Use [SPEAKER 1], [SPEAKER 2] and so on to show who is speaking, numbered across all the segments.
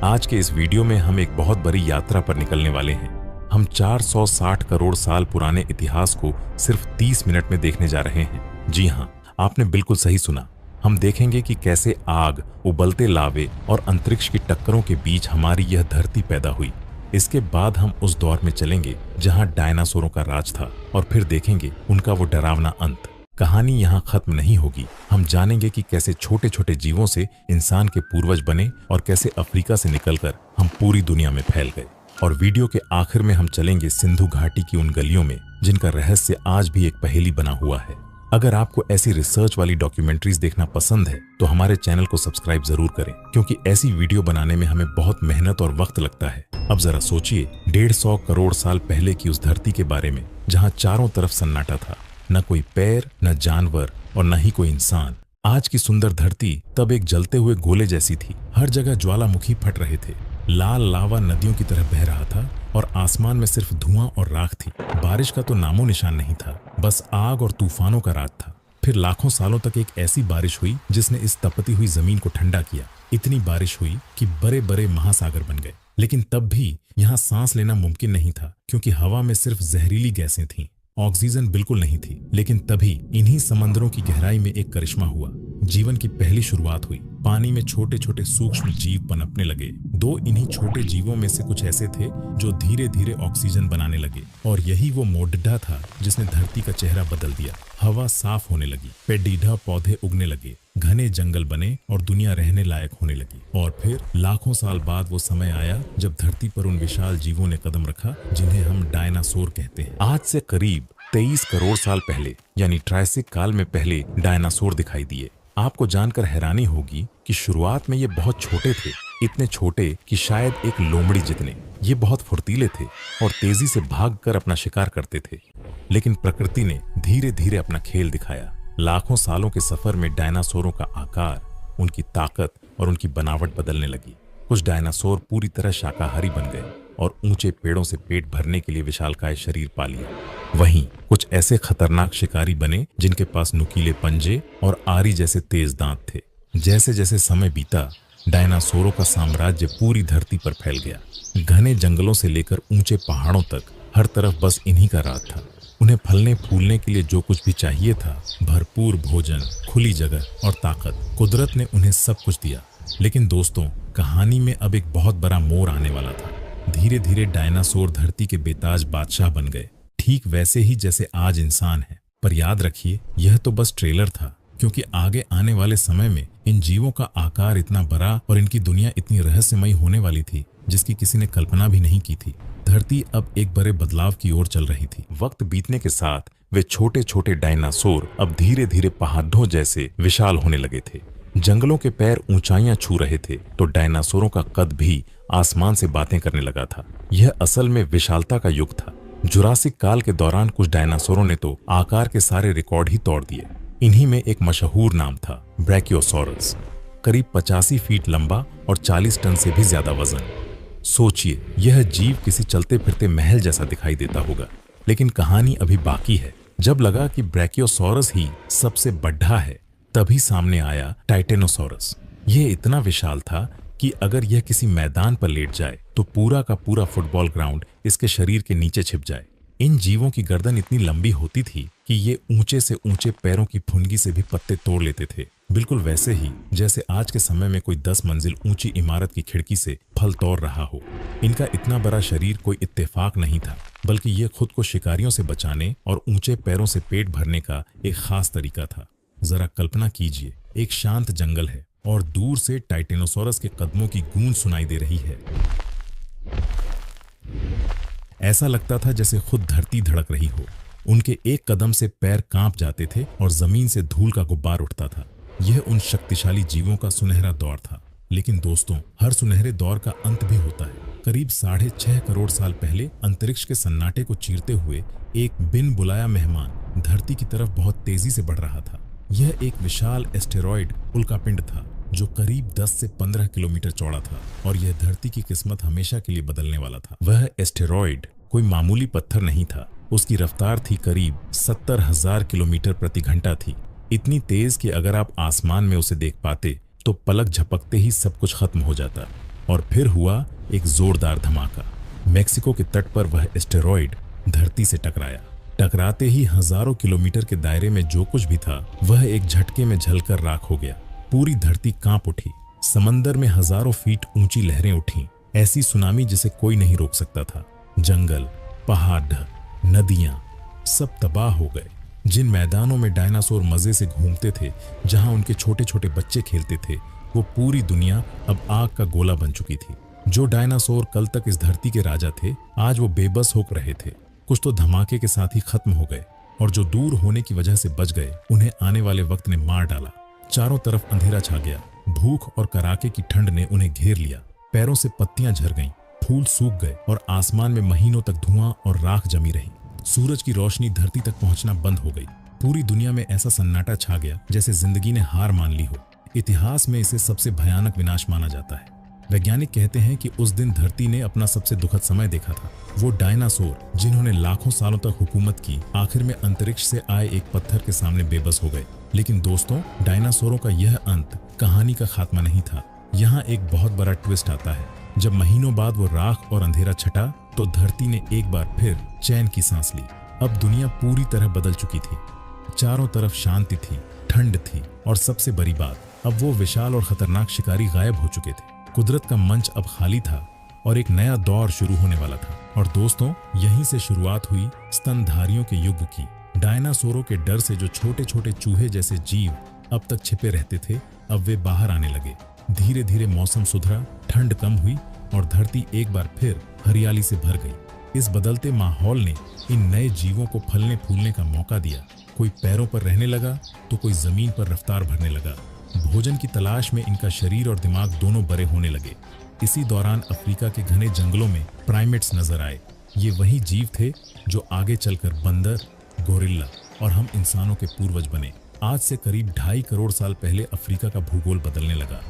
[SPEAKER 1] आज के इस वीडियो में हम एक बहुत बड़ी यात्रा पर निकलने वाले हैं। हम 460 करोड़ साल पुराने इतिहास को सिर्फ 30 मिनट में देखने जा रहे हैं। जी हाँ, आपने बिल्कुल सही सुना। हम देखेंगे कि कैसे आग, उबलते लावे और अंतरिक्ष की टक्करों के बीच हमारी यह धरती पैदा हुई। इसके बाद हम उस दौर में चलेंगे जहां डायनासोरों का राज था और फिर देखेंगे उनका वो डरावना अंत। कहानी यहाँ खत्म नहीं होगी। हम जानेंगे कि कैसे छोटे छोटे जीवों से इंसान के पूर्वज बने और कैसे अफ्रीका से निकलकर हम पूरी दुनिया में फैल गए। और वीडियो के आखिर में हम चलेंगे सिंधु घाटी की उन गलियों में जिनका रहस्य आज भी एक पहेली बना हुआ है। अगर आपको ऐसी रिसर्च वाली डॉक्यूमेंट्रीज देखना पसंद है तो हमारे चैनल को सब्सक्राइब जरूर करें, क्योंकि ऐसी वीडियो बनाने में हमें बहुत मेहनत और वक्त लगता है। अब जरा सोचिए 150 करोड़ साल पहले की उस धरती के बारे में जहां चारों तरफ सन्नाटा था, न कोई पैर, न जानवर और न ही कोई इंसान। आज की सुंदर धरती तब एक जलते हुए गोले जैसी थी। हर जगह ज्वालामुखी फट रहे थे, लाल लावा नदियों की तरह बह रहा था और आसमान में सिर्फ धुआं और राख थी। बारिश का तो नामो निशान नहीं था, बस आग और तूफानों का रात था। फिर लाखों सालों तक एक ऐसी बारिश हुई जिसने इस तपती हुई जमीन को ठंडा किया। इतनी बारिश हुई कि बड़े बड़े महासागर बन गए। लेकिन तब भी यहाँ सांस लेना मुमकिन नहीं था, क्योंकि हवा में सिर्फ जहरीली गैसें थीं। ऑक्सीजन बिल्कुल नहीं थी। लेकिन तभी इन्हीं समंदरों की गहराई में एक करिश्मा हुआ। जीवन की पहली शुरुआत हुई। पानी में छोटे छोटे सूक्ष्म जीव पनपने लगे। दो इन्हीं छोटे जीवों में से कुछ ऐसे थे जो धीरे धीरे ऑक्सीजन बनाने लगे, और यही वो मोडडा था जिसने धरती का चेहरा बदल दिया। हवा साफ होने लगी, पेडीढ़ा पौधे उगने लगे, घने जंगल बने और दुनिया रहने लायक होने लगी। और फिर लाखों साल बाद वो समय आया जब धरती पर उन विशाल जीवों ने कदम रखा जिन्हें हम डायनासोर कहते हैं। आज से करीब 23 करोड़ साल पहले यानी ट्रायसिक काल में पहले डायनासोर दिखाई दिए। आपको जानकर हैरानी होगी कि शुरुआत में ये बहुत छोटे थे, इतने छोटे कि शायद एक लोमड़ी जितने। ये बहुत फुर्तीले थे और तेजी से भागकर अपना शिकार करते थे। लेकिन प्रकृति ने धीरे धीरे अपना खेल दिखाया। लाखों सालों के सफर में डायनासोरों का आकार, उनकी ताकत और उनकी बनावट बदलने लगी। कुछ डायनासोर पूरी तरह शाकाहारी बन गए और ऊंचे पेड़ों से पेट भरने के लिए विशालकाय शरीर पा लिया। वहीं कुछ ऐसे खतरनाक शिकारी बने जिनके पास नुकीले पंजे और आरी जैसे तेज दांत थे। जैसे जैसे समय बीता, डायनासोरों का साम्राज्य पूरी धरती पर फैल गया। घने जंगलों से लेकर ऊंचे पहाड़ों तक हर तरफ बस इन्हीं का राज था। उन्हें फलने फूलने के लिए जो कुछ भी चाहिए था, भरपूर भोजन, खुली जगह और ताकत, कुदरत ने उन्हें सब कुछ दिया। लेकिन दोस्तों, कहानी में अब एक बहुत बड़ा मोड़ आने वाला था। धीरे धीरे डायनासोर धरती के बेताज बादशाह बन गए, ठीक वैसे ही जैसे आज इंसान है। पर याद रखिए, यह तो बस ट्रेलर था, क्योंकि आगे आने वाले समय में इन जीवों का आकार इतना बड़ा और इनकी दुनिया इतनी रहस्यमयी होने वाली थी जिसकी किसी ने कल्पना भी नहीं की थी। धरती अब एक बड़े बदलाव की ओर चल रही थी। वक्त बीतने के साथ वे छोटे छोटे डायनासोर अब धीरे धीरे पहाड़ों जैसे विशाल होने लगे थे। जंगलों के पैर ऊंचाइयां छू रहे थे तो डायनासोरों का कद भी आसमान से बातें करने लगा था। यह असल में विशालता का युग था। जुरासिक काल के दौरान कुछ डायनासोरों ने तो आकार के सारे रिकॉर्ड ही तोड़ दिए। इन्हीं में एक मशहूर नाम था ब्रैकियोसॉरस, करीब 85 फीट लंबा और 40 टन से भी ज्यादा वजन। सोचिए, यह जीव किसी चलते फिरते महल जैसा दिखाई देता होगा। लेकिन कहानी अभी बाकी है। जब लगा कि ब्रैकियोसॉरस ही सबसे बड़ा है, तभी सामने आया टाइटेनोसॉरस। यह इतना विशाल था कि अगर यह किसी मैदान पर लेट जाए तो पूरा का पूरा फुटबॉल ग्राउंड इसके शरीर के नीचे छिप जाए। इन जीवों की गर्दन इतनी लंबी होती थी कि ये ऊंचे से ऊंचे पैरों की फुनगी से भी पत्ते तोड़ लेते थे। बिल्कुल वैसे ही जैसे आज के समय में कोई 10 मंजिल ऊंची इमारत की खिड़की से फल तोड़ रहा हो। इनका इतना बड़ा शरीर कोई इत्तेफाक नहीं था, बल्कि ये खुद को शिकारियों से बचाने और ऊंचे पैरों से पेट भरने का एक खास तरीका था। जरा कल्पना कीजिए, एक शांत जंगल है और दूर से टाइटेनोसॉरस के कदमों की गूंज सुनाई दे रही है। ऐसा लगता था जैसे खुद धरती धड़क रही हो। उनके एक कदम से पैर कांप जाते थे और जमीन से धूल का गुब्बार उठता था। यह उन शक्तिशाली जीवों का सुनहरा दौर था। लेकिन दोस्तों, हर सुनहरे दौर का अंत भी होता है। करीब 6.5 करोड़ साल पहले अंतरिक्ष के सन्नाटे को चीरते हुए एक बिन बुलाया मेहमान धरती की तरफ बहुत तेजी से बढ़ रहा था। यह एक विशाल एस्टेरॉयड उल्कापिंड था जो करीब 10 से 15 किलोमीटर चौड़ा था, और यह धरती की किस्मत हमेशा के लिए बदलने वाला था। वह एस्टेरॉयड कोई मामूली पत्थर नहीं था। उसकी रफ्तार थी करीब 70,000 किलोमीटर प्रति घंटा थी। इतनी तेज कि अगर आप आसमान में उसे देख पाते तो पलक झपकते ही सब कुछ खत्म हो जाता। और फिर हुआ एक जोरदार धमाका। मेक्सिको के तट पर वह एस्टेरॉयड धरती से टकराया। टकराते ही हजारों किलोमीटर के दायरे में जो कुछ भी था वह एक झटके में जलकर राख हो गया। पूरी धरती कांप उठी। समंदर में हजारों फीट ऊंची लहरें उठीं, ऐसी सुनामी जिसे कोई नहीं रोक सकता था। जंगल, पहाड़ ढह, नदियां सब तबाह हो गए। जिन मैदानों में डायनासोर मजे से घूमते थे, जहां उनके छोटे छोटे बच्चे खेलते थे, वो पूरी दुनिया अब आग का गोला बन चुकी थी। जो डायनासोर कल तक इस धरती के राजा थे, आज वो बेबस हो रहे थे। कुछ तो धमाके के साथ ही खत्म हो गए, और जो दूर होने की वजह से बच गए उन्हें आने वाले वक्त ने मार डाला। चारों तरफ अंधेरा छा गया। भूख और कड़ाके की ठंड ने उन्हें घेर लिया। पैरों से पत्तियां झड़ गईं, फूल सूख गए और आसमान में महीनों तक धुआं और राख जमी रही। सूरज की रोशनी धरती तक पहुंचना बंद हो गई। पूरी दुनिया में ऐसा सन्नाटा छा गया जैसे जिंदगी ने हार मान ली हो। इतिहास में इसे सबसे भयानक विनाश माना जाता है। वैज्ञानिक कहते हैं कि उस दिन धरती ने अपना सबसे दुखद समय देखा था। वो डायनासोर जिन्होंने लाखों सालों तक हुकूमत की, आखिर में अंतरिक्ष से आए एक पत्थर के सामने बेबस हो गए। लेकिन दोस्तों, डायनासोरों का यह अंत कहानी का खात्मा नहीं था। यहाँ एक बहुत बड़ा ट्विस्ट आता है। जब महीनों बाद वो राख और अंधेरा छटा तो धरती ने एक बार फिर चैन की सांस ली। अब दुनिया पूरी तरह बदल चुकी थी। चारों तरफ शांति थी, ठंड थी, और सबसे बड़ी बात, अब वो विशाल और खतरनाक शिकारी गायब हो चुके थे। कुदरत का मंच अब खाली था और एक नया दौर शुरू होने वाला था। और दोस्तों, यहीं से शुरुआत हुई स्तनधारियों के युग की। डायनासोरों के डर से जो छोटे छोटे चूहे जैसे जीव अब तक छिपे रहते थे, अब वे बाहर आने लगे। धीरे धीरे मौसम सुधरा, ठंड कम हुई और धरती एक बार फिर हरियाली से भर गई। इस बदलते माहौल ने इन नए जीवों को फलने फूलने का मौका दिया। कोई पैरों पर रहने लगा तो कोई जमीन पर रफ्तार भरने लगा। भोजन की तलाश में इनका शरीर और दिमाग दोनों बड़े होने लगे। इसी दौरान अफ्रीका के घने जंगलों में प्राइमेट्स नजर आए। ये वही जीव थे जो आगे चलकर बंदर, गोरिल्ला और हम इंसानों के पूर्वज बने। आज से करीब 2.5 करोड़ साल पहले अफ्रीका का भूगोल बदलने लगा।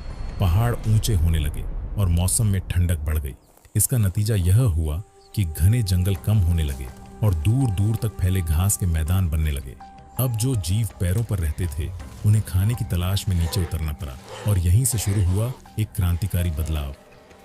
[SPEAKER 1] पहाड़ ऊंचे होने लगे और मौसम में ठंडक बढ़ गई। इसका नतीजा यह हुआ कि घने जंगल कम होने लगे और दूर दूर तक फैले घास के मैदान बनने लगे। अब जो जीव पैरों पर रहते थे, उन्हें खाने की तलाश में नीचे उतरना पड़ा। और यहीं से शुरू हुआ एक क्रांतिकारी बदलाव।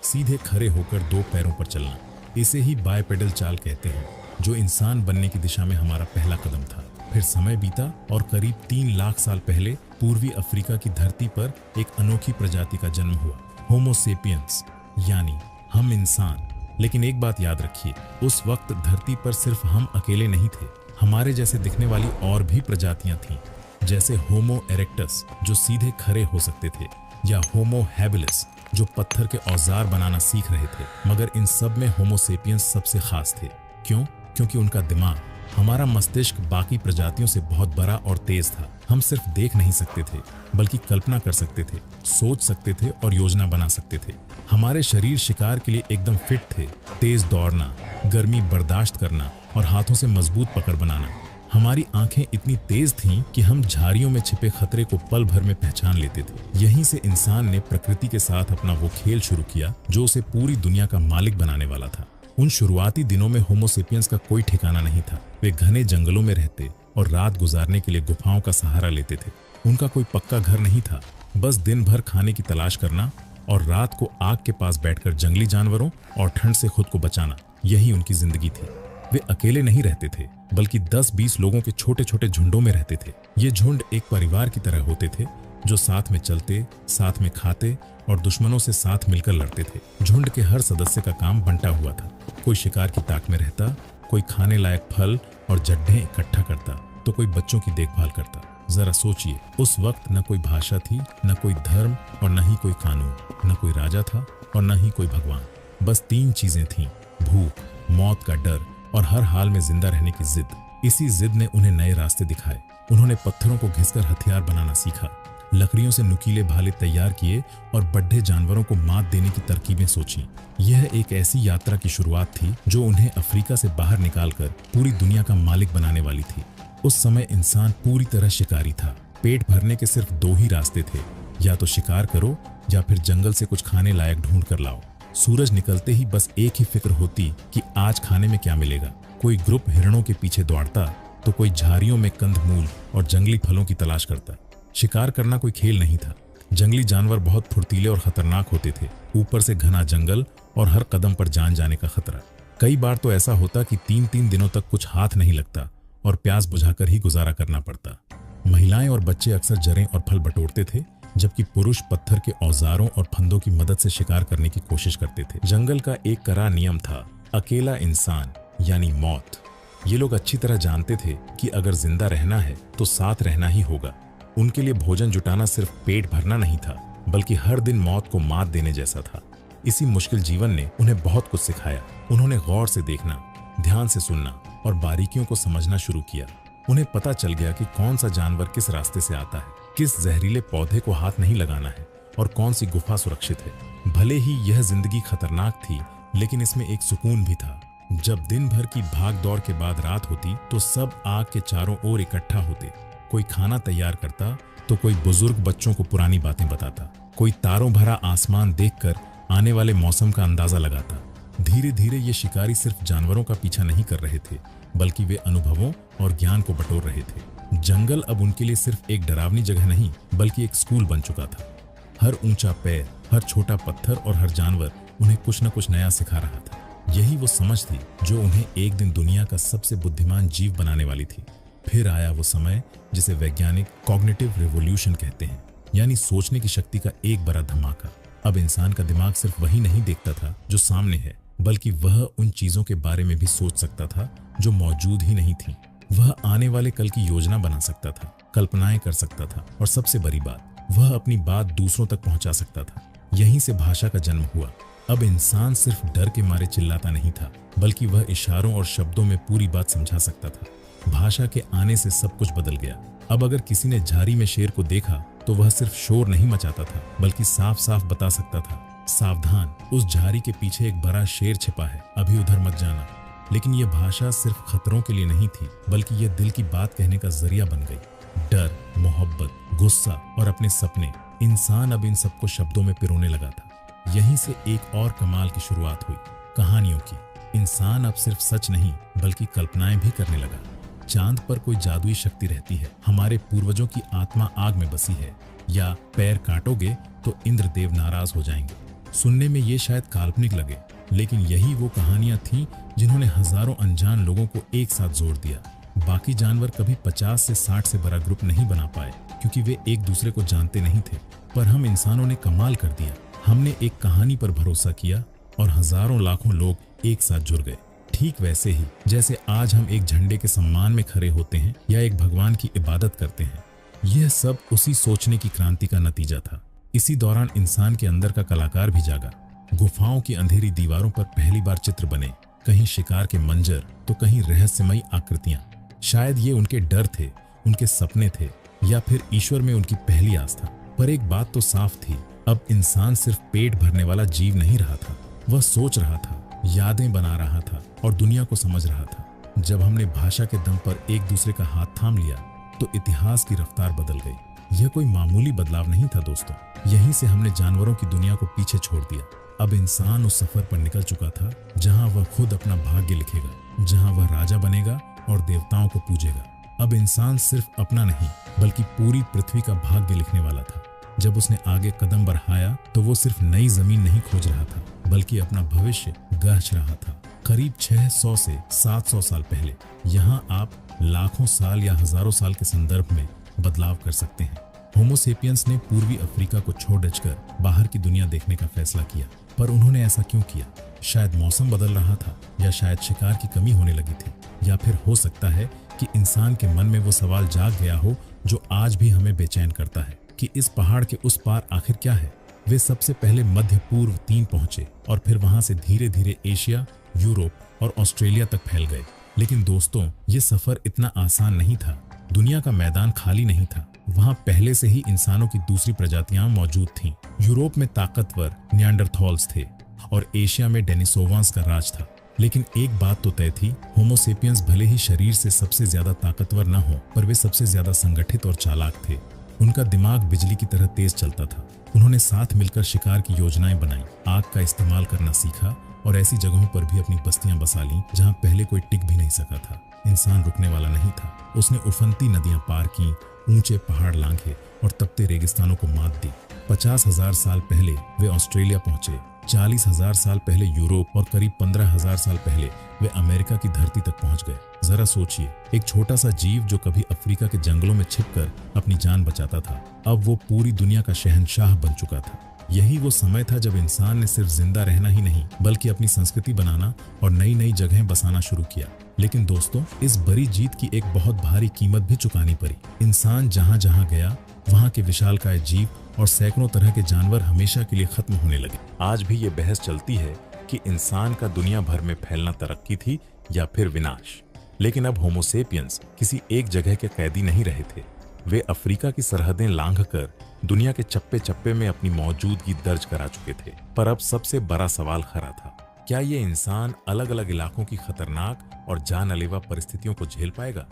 [SPEAKER 1] सीधे खड़े होकर 2 पैरों पर चलना, इसे ही बायपेडल चाल कहते हैं, जो इंसान बनने की दिशा में हमारा पहला कदम था। फिर समय बीता और करीब 3 लाख साल पहले पूर्वी अफ्रीका की धरती पर एक अनोखी प्रजाति का जन्म हुआ, होमो सेपियंस, यानी हम इंसान। लेकिन एक बात याद रखिए, उस वक्त धरती पर सिर्फ हम अकेले नहीं थे। हमारे जैसे दिखने वाली और भी प्रजातियां थीं, जैसे होमो इरेक्टस जो सीधे खड़े हो सकते थे, या होमो हैबिलिस जो पत्थर के औजार बनाना सीख रहे थे। मगर इन सब में होमो सेपियंस सबसे खास थे। क्यों? क्योंकि उनका दिमाग, हमारा मस्तिष्क बाकी प्रजातियों से बहुत बड़ा और तेज था। हम सिर्फ देख नहीं सकते थे, बल्कि कल्पना कर सकते थे, सोच सकते थे और योजना बना सकते थे। हमारे शरीर शिकार के लिए एकदम फिट थे। तेज दौड़ना, गर्मी बर्दाश्त करना और हाथों से मजबूत पकड़ बनाना। हमारी आंखें इतनी तेज थीं कि हम झाड़ियों में छिपे खतरे को पल भर में पहचान लेते थे। यहीं से इंसान ने प्रकृति के साथ अपना वो खेल शुरू किया जो उसे पूरी दुनिया का मालिक बनाने वाला था। उन शुरुआती दिनों में होमो सेपियंस का कोई ठिकाना नहीं था। वे घने जंगलों में रहते और रात गुजारने के लिए गुफाओं का सहारा लेते थे। उनका कोई पक्का घर नहीं था, बस दिन भर खाने की तलाश करना और रात को आग के पास बैठकर जंगली जानवरों और ठंड से खुद को बचाना, यही उनकी जिंदगी थी। वे अकेले नहीं रहते थे, बल्कि 10-20 लोगों के छोटे छोटे झुंडों में रहते थे। ये झुंड एक परिवार की तरह होते थे, जो साथ में चलते, साथ में खाते और दुश्मनों से साथ मिलकर लड़ते थे। झुंड के हर सदस्य का काम बंटा हुआ था। कोई शिकार की ताक में रहता, कोई खाने लायक फल और जड्ढे इकट्ठा करता, तो कोई बच्चों की देखभाल करता। जरा सोचिए, उस वक्त न कोई भाषा थी, न कोई धर्म और न ही कोई कानून, न कोई राजा था और न ही कोई भगवान। बस 3 चीजें थीं: भूख, मौत का डर और हर हाल में जिंदा रहने की जिद। इसी जिद ने उन्हें नए रास्ते दिखाए। उन्होंने पत्थरों को घिसकर हथियार बनाना सीखा, लकड़ियों से नुकीले भाले तैयार किए और बड्ढे जानवरों को मात देने की तरकीबें सोची। यह एक ऐसी यात्रा की शुरुआत थी जो उन्हें अफ्रीका से बाहर निकालकर पूरी दुनिया का मालिक बनाने वाली थी। उस समय इंसान पूरी तरह शिकारी था। पेट भरने के सिर्फ 2 ही रास्ते थे, या तो शिकार करो या फिर जंगल से कुछ खाने लायक ढूंढ कर लाओ। सूरज निकलते ही बस एक ही फिक्र होती कि आज खाने में क्या मिलेगा। कोई ग्रुप हिरणों के पीछे दौड़ता तो कोई झाड़ियों में कंदमूल और जंगली फलों की तलाश करता। शिकार करना कोई खेल नहीं था, जंगली जानवर बहुत फुर्तीले और खतरनाक होते थे। ऊपर से घना जंगल और हर कदम पर जान जाने का खतरा। कई बार तो ऐसा होता कि 3-3 दिनों तक कुछ हाथ नहीं लगता और प्यास बुझाकर ही गुजारा करना पड़ता। महिलाएं और बच्चे अक्सर जरें और फल बटोरते थे, जबकि पुरुष पत्थर के औजारों और फंदों की मदद से शिकार करने की कोशिश करते थे। जंगल का एक कड़ा नियम था, अकेला इंसान यानी मौत। ये लोग अच्छी तरह जानते थे कि अगर जिंदा रहना है तो साथ रहना ही होगा। उनके लिए भोजन जुटाना सिर्फ पेट भरना नहीं था, बल्कि हर दिन मौत को मात देने जैसा था। इसी मुश्किल जीवन ने उन्हें बहुत कुछ सिखाया। उन्होंने गौर से देखना, ध्यान से सुनना और बारीकियों को समझना शुरू किया। उन्हें पता चल गया कि कौन सा जानवर किस रास्ते से आता है, किस जहरीले पौधे को हाथ नहीं लगाना है और कौन सी गुफा सुरक्षित है। भले ही यह जिंदगी खतरनाक थी, लेकिन इसमें एक सुकून भी था। जब दिन भर की भाग दौड़ के बाद रात होती तो सब आग के चारों ओर इकट्ठा होते। कोई खाना तैयार करता तो कोई बुजुर्ग बच्चों को पुरानी बातें बताता, कोई तारों भरा आसमान देखकर आने वाले मौसम का अंदाजा लगाता। धीरे धीरे ये शिकारी सिर्फ जानवरों का पीछा नहीं कर रहे थे, बल्कि वे अनुभवों और ज्ञान को बटोर रहे थे। जंगल अब उनके लिए सिर्फ एक डरावनी जगह नहीं, बल्कि एक स्कूल बन चुका था। हर ऊंचा पैर, हर छोटा पत्थर और हर जानवर उन्हें कुछ न कुछ नया सिखा रहा था। यही वो समझ थी जो उन्हें एक दिन दुनिया का सबसे बुद्धिमान जीव बनाने वाली थी। फिर आया वो समय जिसे वैज्ञानिक कॉग्निटिव रिवॉल्यूशन कहते हैं, यानी सोचने की शक्ति का एक बड़ा धमाका। अब इंसान का दिमाग सिर्फ वही नहीं देखता था जो सामने है, बल्कि वह उन चीजों के बारे में भी सोच सकता था जो मौजूद ही नहीं थी। वह आने वाले कल की योजना बना सकता था, कल्पनाएं कर सकता था और सबसे बड़ी बात, वह अपनी बात दूसरों तक पहुंचा सकता था। यहीं से भाषा का जन्म हुआ। अब इंसान सिर्फ डर के मारे चिल्लाता नहीं था, बल्कि वह इशारों और शब्दों में पूरी बात समझा सकता था। भाषा के आने से सब कुछ बदल गया। अब अगर किसी ने झाड़ी में शेर को देखा तो वह सिर्फ शोर नहीं मचाता था, बल्कि साफ साफ बता सकता था, सावधान, उस झाड़ी के पीछे एक बड़ा शेर छिपा है, अभी उधर मत जाना। लेकिन यह भाषा सिर्फ खतरों के लिए नहीं थी, बल्कि यह दिल की बात कहने का जरिया बन गई। डर, मोहब्बत, गुस्सा और अपने सपने, इंसान अब इन सबको शब्दों में पिरोने लगा था। यहीं से एक और कमाल की शुरुआत हुई, कहानियों की। इंसान अब सिर्फ सच नहीं, बल्कि कल्पनाएं भी करने लगा। चांद पर कोई जादुई शक्ति रहती है, हमारे पूर्वजों की आत्मा आग में बसी है, या पैर काटोगे तो इंद्रदेव नाराज हो जाएंगे। सुनने में ये शायद काल्पनिक लगे, लेकिन यही वो कहानियां थीं जिन्होंने हजारों अनजान लोगों को एक साथ जोड़ दिया। बाकी जानवर कभी 50 से 60 से बड़ा ग्रुप नहीं बना पाए, क्योंकि वे एक दूसरे को जानते नहीं थे। पर हम इंसानों ने कमाल कर दिया। हमने एक कहानी पर भरोसा किया और हजारों लाखों लोग एक साथ जुड़ गए। ठीक वैसे ही जैसे आज हम एक झंडे के सम्मान में खड़े होते हैं या एक भगवान की इबादत करते हैं। यह सब उसी सोचने की क्रांति का नतीजा था। इसी दौरान इंसान के अंदर का कलाकार भी जागा। गुफाओं की अंधेरी दीवारों पर पहली बार चित्र बने, कहीं शिकार के मंजर तो कहीं रहस्यमयी आकृतियां। शायद ये उनके डर थे, उनके सपने थे, या फिर ईश्वर में उनकी पहली आस्था। पर एक बात तो साफ थी, अब इंसान सिर्फ पेट भरने वाला जीव नहीं रहा था। वह सोच रहा था, यादें बना रहा था और दुनिया को समझ रहा था। जब हमने भाषा के दम पर एक दूसरे का हाथ थाम लिया तो इतिहास की रफ्तार बदल गई। यह कोई मामूली बदलाव नहीं था दोस्तों। यहीं से हमने जानवरों की दुनिया को पीछे छोड़ दिया। अब इंसान उस सफर पर निकल चुका था जहां वह खुद अपना भाग्य लिखेगा, जहां वह राजा बनेगा और देवताओं को पूजेगा। अब इंसान सिर्फ अपना नहीं, बल्कि पूरी पृथ्वी का भाग्य लिखने वाला था। जब उसने आगे कदम बढ़ाया तो वो सिर्फ नई जमीन नहीं खोज रहा था, बल्कि अपना भविष्य गढ़ रहा था। करीब 600 से 700 साल पहले यहाँ आप लाखों साल या हजारों साल के संदर्भ में बदलाव कर सकते हैं। होमोसेपियंस ने पूर्वी अफ्रीका को छोड़ कर बाहर की दुनिया देखने का फैसला किया। पर उन्होंने ऐसा क्यों किया? शायद मौसम बदल रहा था, या शायद शिकार की कमी होने लगी थी, या फिर हो सकता है कि इंसान के मन में वो सवाल जाग गया हो जो आज भी हमें बेचैन करता है कि इस पहाड़ के उस पार आखिर क्या है। वे सबसे पहले मध्य पूर्व 3 पहुंचे और फिर वहां से धीरे धीरे एशिया, यूरोप और ऑस्ट्रेलिया तक फैल गए। लेकिन दोस्तों, ये सफर इतना आसान नहीं था। दुनिया का मैदान खाली नहीं था। वहां पहले से ही इंसानों की दूसरी प्रजातियां मौजूद थीं। यूरोप में ताकतवर निएंडरथॉल्स थे और एशिया में डेनिसोवांस का राज था। लेकिन एक बात तो तय थी, होमोसेपियंस भले ही शरीर से सबसे ज्यादा ताकतवर न हो, पर वे सबसे ज्यादा संगठित और चालाक थे। उनका दिमाग बिजली की तरह तेज चलता था। उन्होंने साथ मिलकर शिकार की योजनाएं बनाई, आग का इस्तेमाल करना सीखा और ऐसी जगहों पर भी अपनी बस्तियां बसा लीं जहां पहले कोई टिक भी नहीं सका था। इंसान रुकने वाला नहीं था। उसने उफनती नदियां पार की, ऊंचे पहाड़ लांघे और तपते रेगिस्तानों को मात दी। 50,000 साल पहले वे ऑस्ट्रेलिया पहुंचे, 40,000 साल पहले यूरोप और करीब 15,000 साल पहले वे अमेरिका की धरती तक पहुंच गए। जरा सोचिए, एक छोटा सा जीव जो कभी अफ्रीका के जंगलों में छिपकर अपनी जान बचाता था, अब वो पूरी दुनिया का शहंशाह बन चुका था। यही वो समय था जब इंसान ने सिर्फ जिंदा रहना ही नहीं बल्कि अपनी संस्कृति बनाना और नई नई जगहें बसाना शुरू किया। लेकिन दोस्तों, इस बड़ी जीत की एक बहुत भारी कीमत भी चुकानी पड़ी। इंसान जहां जहां गया वहां के विशालकाय जीव और सैकड़ों तरह के जानवर हमेशा के लिए खत्म होने लगे। आज भी ये बहस चलती है कि इंसान का दुनिया भर में फैलना तरक्की थी या फिर विनाश। लेकिन अब होमो सेपियंस किसी एक जगह के कैदी नहीं रहे थे। वे अफ्रीका की सरहदें लांघकर दुनिया के चप्पे चप्पे में अपनी मौजूदगी दर्ज करा चुके थे। पर अब सबसे बड़ा सवाल खड़ा था, क्या ये इंसान अलग अलग इलाकों की खतरनाक और जानलेवा परिस्थितियों को झेल पाएगा?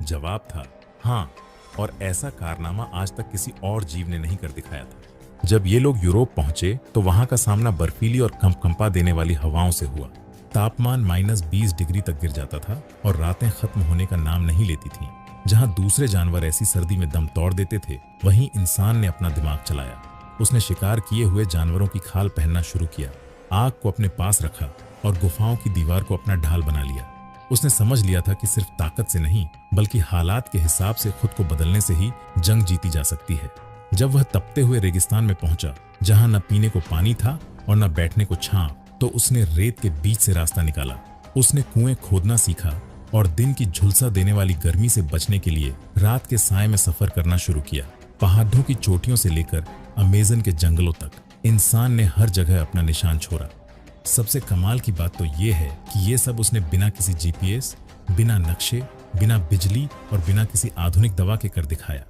[SPEAKER 1] जवाब था हाँ, और ऐसा कारनामा आज तक किसी और जीव ने नहीं कर दिखाया था। जब ये लोग यूरोप पहुंचे तो वहां का सामना बर्फीली और कंपकंपा देने वाली हवाओं से हुआ। तापमान -20 डिग्री तक गिर जाता था और रातें खत्म होने का नाम नहीं लेती थीं। जहां दूसरे जानवर ऐसी सर्दी में दम तोड़ देते थे, वहीं इंसान ने अपना दिमाग चलाया। उसने शिकार किए हुए जानवरों की खाल पहनना शुरू किया, आग को अपने पास रखा और गुफाओं की दीवार को अपना ढाल बना लिया। उसने समझ लिया था कि सिर्फ ताकत से नहीं बल्कि हालात के हिसाब से खुद को बदलने से ही जंग जीती जा सकती है। जब वह तपते हुए रेगिस्तान में पहुंचा, जहां न पीने को पानी था और न बैठने को छांव, तो उसने रेत के बीच से रास्ता निकाला। उसने कुएं खोदना सीखा और दिन की झुलसा देने वाली गर्मी से बचने के लिए रात के साए में सफर करना शुरू किया। पहाड़ों की चोटियों से लेकर अमेज़न के जंगलों तक इंसान ने हर जगह अपना निशान छोड़ा। सबसे कमाल की बात तो ये है कि ये सब उसने बिना किसी जीपीएस, बिना नक्शे, बिना बिजली और बिना किसी आधुनिक दवा के कर दिखाया।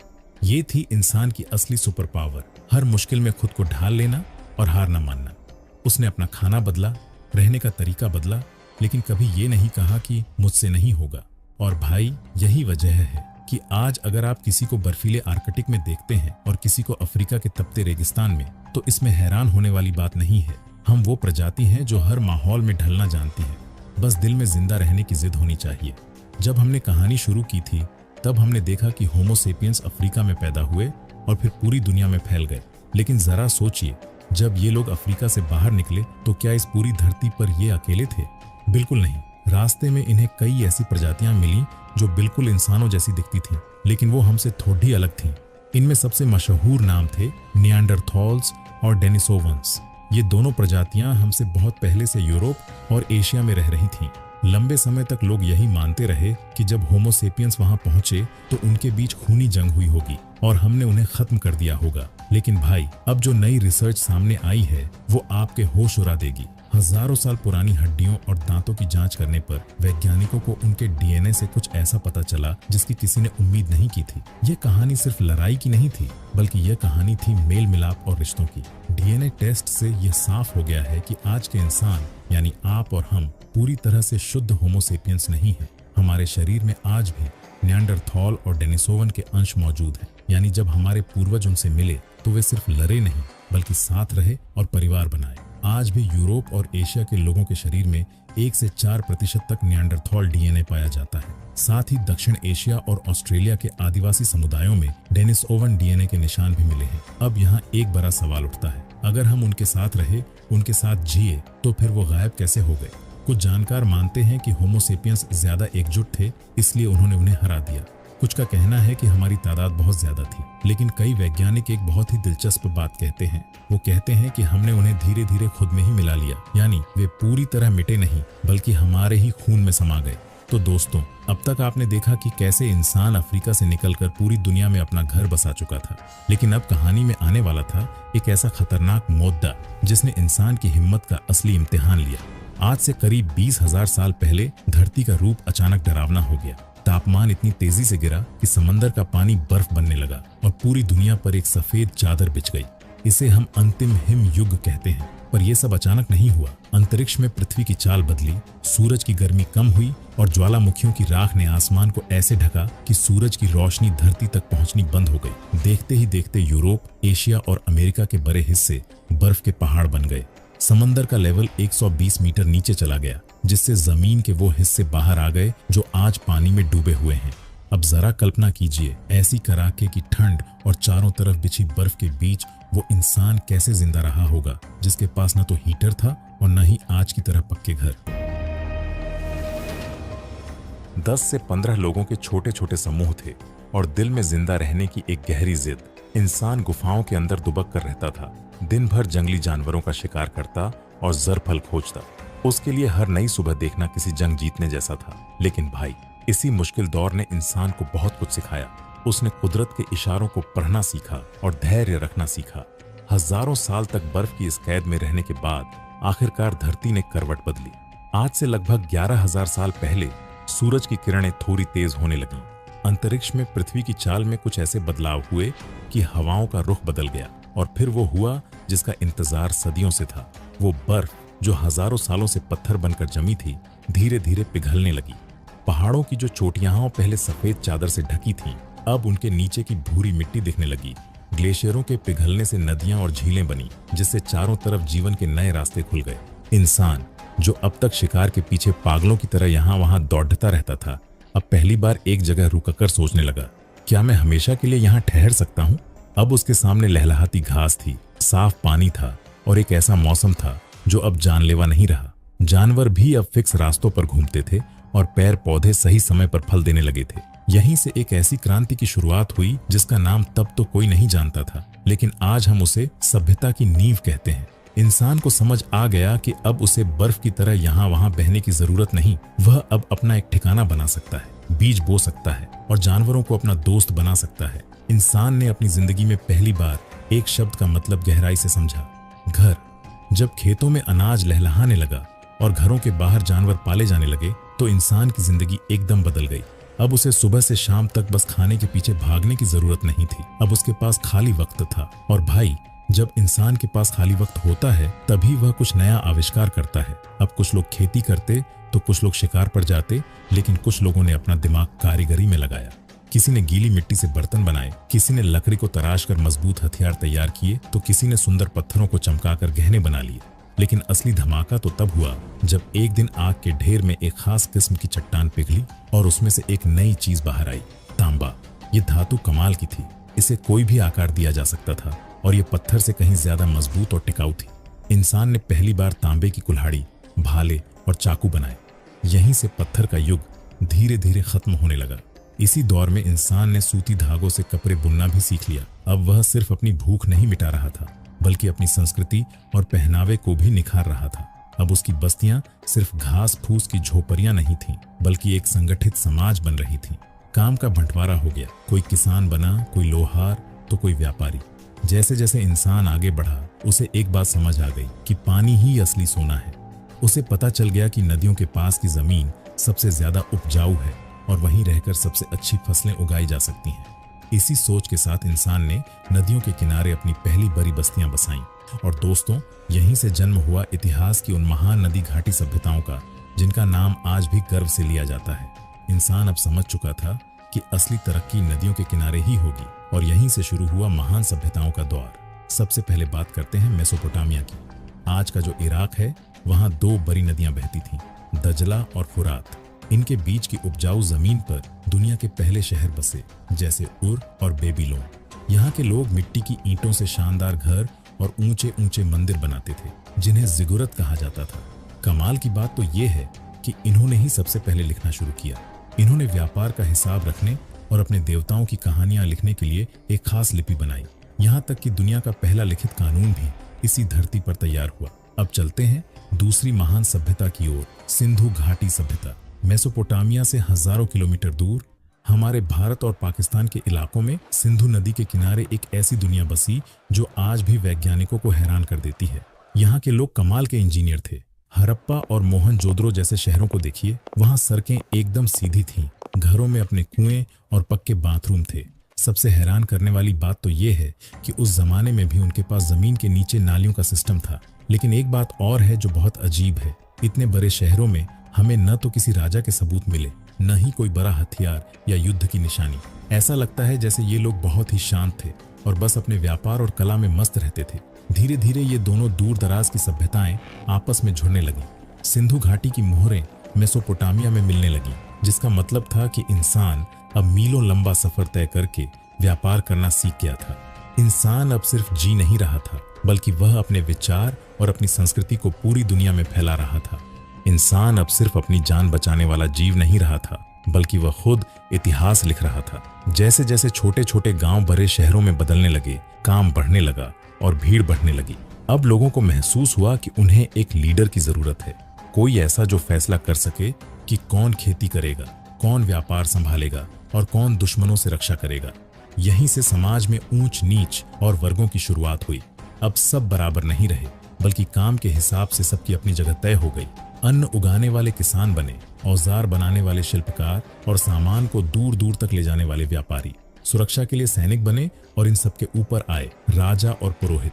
[SPEAKER 1] ये थी इंसान की असली सुपर पावर, हर मुश्किल में खुद को ढाल लेना और हार न मानना। उसने अपना खाना बदला, रहने का तरीका बदला, लेकिन कभी ये नहीं कहा कि मुझसे नहीं होगा। और भाई, यही वजह है कि आज अगर आप किसी को बर्फीले आर्कटिक में देखते हैं और किसी को अफ्रीका के तपते रेगिस्तान में, तो इसमें हैरान होने वाली बात नहीं है। हम वो प्रजाति हैं जो हर माहौल में ढलना जानती है। बस दिल में जिंदा रहने की जिद होनी चाहिए। जब हमने कहानी शुरू की थी, तब हमने देखा कि होमो सेपियंस अफ्रीका में पैदा हुए और फिर पूरी दुनिया में फैल गए। लेकिन जरा सोचिए, जब ये लोग अफ्रीका से बाहर निकले तो क्या इस पूरी धरती पर ये अकेले थे? बिल्कुल नहीं। रास्ते में इन्हें कई ऐसी प्रजातियां मिली जो बिल्कुल इंसानों जैसी दिखती थीं, लेकिन वो हमसे थोड़ी अलग थीं। इनमें सबसे मशहूर नाम थे निएंडरथॉल्स और डेनिसोवंस। ये दोनों प्रजातियां हमसे बहुत पहले से यूरोप और एशिया में रह रही थीं। लंबे समय तक लोग यही मानते रहे कि जब होमो सेपियंस वहां पहुंचे तो उनके बीच खूनी जंग हुई होगी और हमने उन्हें खत्म कर दिया होगा। लेकिन भाई, अब जो नई रिसर्च सामने आई है वो आपके होश उड़ा देगी। हजारों साल पुरानी हड्डियों और दांतों की जांच करने पर वैज्ञानिकों को उनके डीएनए से कुछ ऐसा पता चला जिसकी किसी ने उम्मीद नहीं की थी। ये कहानी सिर्फ लड़ाई की नहीं थी, बल्कि यह कहानी थी मेल मिलाप और रिश्तों की। डीएनए टेस्ट से यह साफ हो गया है कि आज के इंसान यानी आप और हम पूरी तरह से शुद्ध होमो सेपियंस नहीं है। हमारे शरीर में आज भी निएंडरथॉल और डेनिसोवन के अंश मौजूद हैं। यानी जब हमारे पूर्वज उनसे मिले तो वे सिर्फ लड़े नहीं बल्कि साथ रहे और परिवार बनाए। आज भी यूरोप और एशिया के लोगों के शरीर में 1 से 4% तक निएंडरथॉल डीएनए पाया जाता है। साथ ही दक्षिण एशिया और ऑस्ट्रेलिया के आदिवासी समुदायों में डेनिसोवन डीएनए के निशान भी मिले हैं। अब यहाँ एक बड़ा सवाल उठता है, अगर हम उनके साथ रहे, उनके साथ जिए, तो फिर वो गायब कैसे हो गए? कुछ जानकार मानते हैं कि होमो सेपियंस ज्यादा एकजुट थे, इसलिए उन्होंने उन्हें हरा दिया। कुछ का कहना है कि हमारी तादाद बहुत ज्यादा थी, लेकिन कई वैज्ञानिक एक बहुत ही दिलचस्प बात कहते हैं। वो कहते हैं कि हमने उन्हें धीरे धीरे खुद में ही मिला लिया, यानी वे पूरी तरह मिटे नहीं बल्कि हमारे ही खून में समा गए। तो दोस्तों, अब तक आपने देखा कि कैसे इंसान अफ्रीका से निकलकर पूरी दुनिया में अपना घर बसा चुका था, लेकिन अब कहानी में आने वाला था एक ऐसा खतरनाक मोद्दा जिसने इंसान की हिम्मत का असली इम्तिहान लिया। आज से करीब 20,000 साल पहले धरती का रूप अचानक डरावना हो गया। तापमान इतनी तेजी से गिरा कि समंदर का पानी बर्फ बनने लगा और पूरी दुनिया पर एक सफेद चादर बिछ गई। इसे हम अंतिम हिम युग कहते हैं। पर यह सब अचानक नहीं हुआ। अंतरिक्ष में पृथ्वी की चाल बदली, सूरज की गर्मी कम हुई और ज्वालामुखियों की राख ने आसमान को ऐसे ढका कि सूरज की रोशनी धरती तक पहुंचनी बंद हो गई। देखते ही देखते यूरोप, एशिया और अमेरिका के बड़े हिस्से बर्फ के पहाड़ बन गए। समंदर का लेवल 120 मीटर नीचे चला गया, जिससे जमीन के वो हिस्से बाहर आ गए जो आज पानी में डूबे हुए हैं। अब जरा कल्पना कीजिए, ऐसी कड़ाके की ठंड और चारों तरफ बिछी बर्फ के बीच वो इंसान कैसे जिंदा रहा होगा जिसके पास न तो हीटर था और न ही आज की तरह पक्के घर। 10 से 15 लोगों के छोटे छोटे समूह थे और दिल में जिंदा रहने की एक गहरी जिद। इंसान गुफाओं के अंदर दुबक कर रहता था, दिन भर जंगली जानवरों का शिकार करता और जरफल खोजता। उसके लिए हर नई सुबह देखना किसी जंग जीतने जैसा था। लेकिन भाई, इसी मुश्किल दौर ने इंसान को बहुत कुछ सिखाया। उसने कुदरत के इशारों को पढ़ना सीखा और धैर्य रखना सीखा। हजारों साल तक बर्फ की इस कैद में रहने के बाद आखिरकार धरती ने करवट बदली। आज से लगभग 11,000 साल पहले सूरज की किरणें थोड़ी तेज होने लगीं। अंतरिक्ष में पृथ्वी की चाल में कुछ ऐसे बदलाव हुए कि हवाओं का रुख बदल गया और फिर वो हुआ जिसका इंतजार सदियों से था। वो बर्फ जो हजारों सालों से पत्थर बनकर जमी थी, धीरे धीरे पिघलने लगी। पहाड़ों की जो चोटियां पहले सफेद चादर से ढकी थीं, अब उनके नीचे की भूरी मिट्टी दिखने लगी। ग्लेशियरों के पिघलने से नदियां और झीलें बनी, जिससे चारों तरफ जीवन के नए रास्ते खुल गए। इंसान जो अब तक शिकार के पीछे पागलों की तरह यहाँ वहां दौड़ता रहता था, अब पहली बार एक जगह रुककर सोचने लगा, क्या मैं हमेशा के लिए यहाँ ठहर सकता हूँ? अब उसके सामने लहलहाती घास थी, साफ पानी था और एक ऐसा मौसम था जो अब जानलेवा नहीं रहा। जानवर भी अब फिक्स रास्तों पर घूमते थे और पेड़ पौधे सही समय पर फल देने लगे थे। यहीं से एक ऐसी क्रांति की शुरुआत हुई जिसका नाम तब तो कोई नहीं जानता था, लेकिन आज हम उसे सभ्यता की नींव कहते हैं। इंसान को समझ आ गया कि अब उसे बर्फ की तरह यहाँ वहां बहने की जरूरत नहीं। वह अब अपना एक ठिकाना बना सकता है, बीज बो सकता है और जानवरों को अपना दोस्त बना सकता है। इंसान ने अपनी जिंदगी में पहली बार एक शब्द का मतलब गहराई से समझा, घर। जब खेतों में अनाज लहलहाने लगा और घरों के बाहर जानवर पाले जाने लगे, तो इंसान की जिंदगी एकदम बदल गई। अब उसे सुबह से शाम तक बस खाने के पीछे भागने की जरूरत नहीं थी। अब उसके पास खाली वक्त था। और भाई, जब इंसान के पास खाली वक्त होता है, तभी वह कुछ नया आविष्कार करता है। अब कुछ लोग खेती करते तो कुछ लोग शिकार पर जाते, लेकिन कुछ लोगों ने अपना दिमाग कारीगरी में लगाया। किसी ने गीली मिट्टी से बर्तन बनाए, किसी ने लकड़ी को तराश कर मजबूत हथियार तैयार किए, तो किसी ने सुंदर पत्थरों को चमकाकर गहने बना लिए। लेकिन असली धमाका तो तब हुआ जब एक दिन आग के ढेर में एक खास किस्म की चट्टान पिघली और उसमें से एक नई चीज बाहर आई, तांबा। ये धातु कमाल की थी, इसे कोई भी आकार दिया जा सकता था और ये पत्थर से कहीं ज्यादा मजबूत और टिकाऊ थी। इंसान ने पहली बार तांबे की कुल्हाड़ी, भाले और चाकू बनाए। यहीं से पत्थर का युग धीरे धीरे खत्म होने लगा। इसी दौर में इंसान ने सूती धागों से कपड़े बुनना भी सीख लिया। अब वह सिर्फ अपनी भूख नहीं मिटा रहा था, बल्कि अपनी संस्कृति और पहनावे को भी निखार रहा था। अब उसकी बस्तियां सिर्फ घास फूस की झोपड़ियां नहीं थीं, बल्कि एक संगठित समाज बन रही थी। काम का बंटवारा हो गया, कोई किसान बना, कोई लोहार तो कोई व्यापारी। जैसे जैसे इंसान आगे बढ़ा, उसे एक बात समझ आ गई कि पानी ही असली सोना है। उसे पता चल गया कि नदियों के पास की जमीन सबसे ज्यादा उपजाऊ है और वहीं रहकर सबसे अच्छी फसलें उगाई जा सकती हैं। इसी सोच के साथ इंसान ने नदियों के किनारे अपनी पहली बड़ी बस्तियां बसाईं। और दोस्तों, यहीं से जन्म हुआ इतिहास की उन महान नदी घाटी सभ्यताओं का, जिनका नाम आज भी गर्व से लिया जाता है। इंसान अब समझ चुका था कि असली तरक्की नदियों के किनारे ही होगी और यहीं से शुरू हुआ महान सभ्यताओं का दौर। सबसे पहले बात करते हैं मेसोपोटामिया की। आज का जो इराक है, वहां दो बड़ी नदियां बहती थीं, दजला और फुरात। इनके बीच की उपजाऊ जमीन पर दुनिया के पहले शहर बसे, जैसे उर और बेबीलोन। यहाँ के लोग मिट्टी की ईंटों से शानदार घर और ऊंचे ऊंचे मंदिर बनाते थे, जिन्हें जिगुरत कहा जाता था। कमाल की बात तो ये है कि इन्होंने ही सबसे पहले लिखना शुरू किया। इन्होंने व्यापार का हिसाब रखने और अपने देवताओं की कहानियां लिखने के लिए एक खास लिपि बनाई। यहाँ तक कि दुनिया का पहला लिखित कानून भी इसी धरती पर तैयार हुआ। अब चलते हैं दूसरी महान सभ्यता की ओर, सिंधु घाटी सभ्यता। मेसोपोटामिया से हजारों किलोमीटर दूर हमारे भारत और पाकिस्तान के इलाकों में सिंधु नदी के किनारे एक ऐसी दुनिया बसी जो आज भी वैज्ञानिकों को हैरान कर देती है। यहाँ के लोग कमाल के इंजीनियर थे। हड़प्पा और मोहनजोदड़ो जैसे शहरों को देखिए, वहाँ सड़कें एकदम सीधी थीं, घरों में अपने कुएं और पक्के बाथरूम थे। सबसे हैरान करने वाली बात तो ये है कि उस जमाने में भी उनके पास जमीन के नीचे नालियों का सिस्टम था। लेकिन एक बात और है जो बहुत अजीब है, इतने बड़े शहरों में हमें न तो किसी राजा के सबूत मिले, न ही कोई बड़ा हथियार या युद्ध की निशानी। ऐसा लगता है जैसे ये लोग बहुत ही शांत थे और बस अपने व्यापार और कला में मस्त रहते थे। धीरे धीरे ये दोनों दूर दराज की सभ्यताएं आपस में जुड़ने लगी। सिंधु घाटी की मोहरें मेसोपोटामिया में मिलने लगी, जिसका मतलब था कि इंसान अब मीलों लंबा सफर तय करके व्यापार करना सीख गया था। इंसान अब सिर्फ जी नहीं रहा था, बल्कि वह अपने विचार और अपनी संस्कृति को पूरी दुनिया में फैला रहा था। इंसान अब सिर्फ अपनी जान बचाने वाला जीव नहीं रहा था, बल्कि वह खुद इतिहास लिख रहा था। जैसे जैसे छोटे छोटे गांव बड़े शहरों में बदलने लगे, काम बढ़ने लगा और भीड़ बढ़ने लगी। अब लोगों को महसूस हुआ कि उन्हें एक लीडर की जरूरत है, कोई ऐसा जो फैसला कर सके कि कौन खेती करेगा, कौन व्यापार संभालेगा और कौन दुश्मनों से रक्षा करेगा। यहीं से समाज में ऊंच नीच और वर्गों की शुरुआत हुई। अब सब बराबर नहीं रहे, बल्कि काम के हिसाब से सबकी अपनी जगह तय हो गई। अन्न उगाने वाले किसान बने, औजार बनाने वाले शिल्पकार और सामान को दूर दूर तक ले जाने वाले व्यापारी। सुरक्षा के लिए सैनिक बने और इन सबके ऊपर आए राजा और पुरोहित।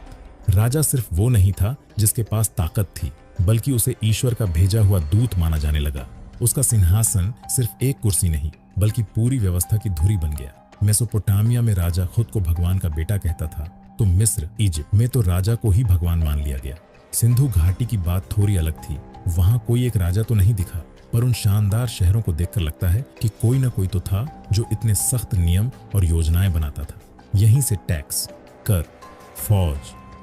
[SPEAKER 1] राजा सिर्फ वो नहीं था जिसके पास ताकत थी, बल्कि उसे ईश्वर का भेजा हुआ दूत माना जाने लगा। उसका सिंहासन सिर्फ एक कुर्सी नहीं, बल्कि पूरी व्यवस्था की धुरी बन गया। मेसोपोटामिया में राजा खुद को भगवान का बेटा कहता था, तो मिस्र, इजिप्ट में तो राजा को ही भगवान मान लिया गया। सिंधु घाटी की बात थोड़ी अलग थी। वहां कोई एक राजा तो नहीं दिखा, पर उन शानदार शहरों को देखकर लगता है कि कोई ना कोई तो था जो इतने सख्त नियम और योजनाएं बनाता था। यहीं से टैक्स, कर, फौज,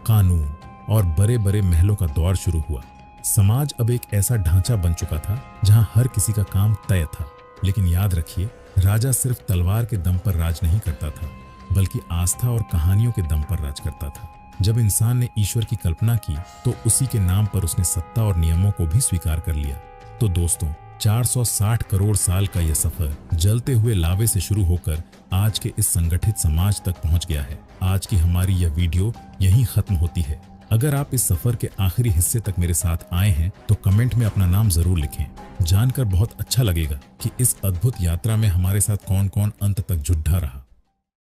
[SPEAKER 1] कानून और बड़े बड़े महलों का दौर शुरू हुआ। समाज अब एक ऐसा ढांचा बन चुका था जहां हर किसी का काम तय था। लेकिन याद रखिए, राजा सिर्फ तलवार के दम पर राज नहीं करता था, बल्कि आस्था और कहानियों के दम पर राज करता था। जब इंसान ने ईश्वर की कल्पना की, तो उसी के नाम पर उसने सत्ता और नियमों को भी स्वीकार कर लिया। तो दोस्तों, 460 करोड़ साल का यह सफर जलते हुए लावे से शुरू होकर आज के इस संगठित समाज तक पहुंच गया है। आज की हमारी यह वीडियो यहीं खत्म होती है। अगर आप इस सफर के आखिरी हिस्से तक मेरे साथ आए हैं, तो कमेंट में अपना नाम जरूर लिखें। जानकर बहुत अच्छा लगेगा कि इस अद्भुत यात्रा में हमारे साथ कौन कौन अंत तक जुड़ा रहा।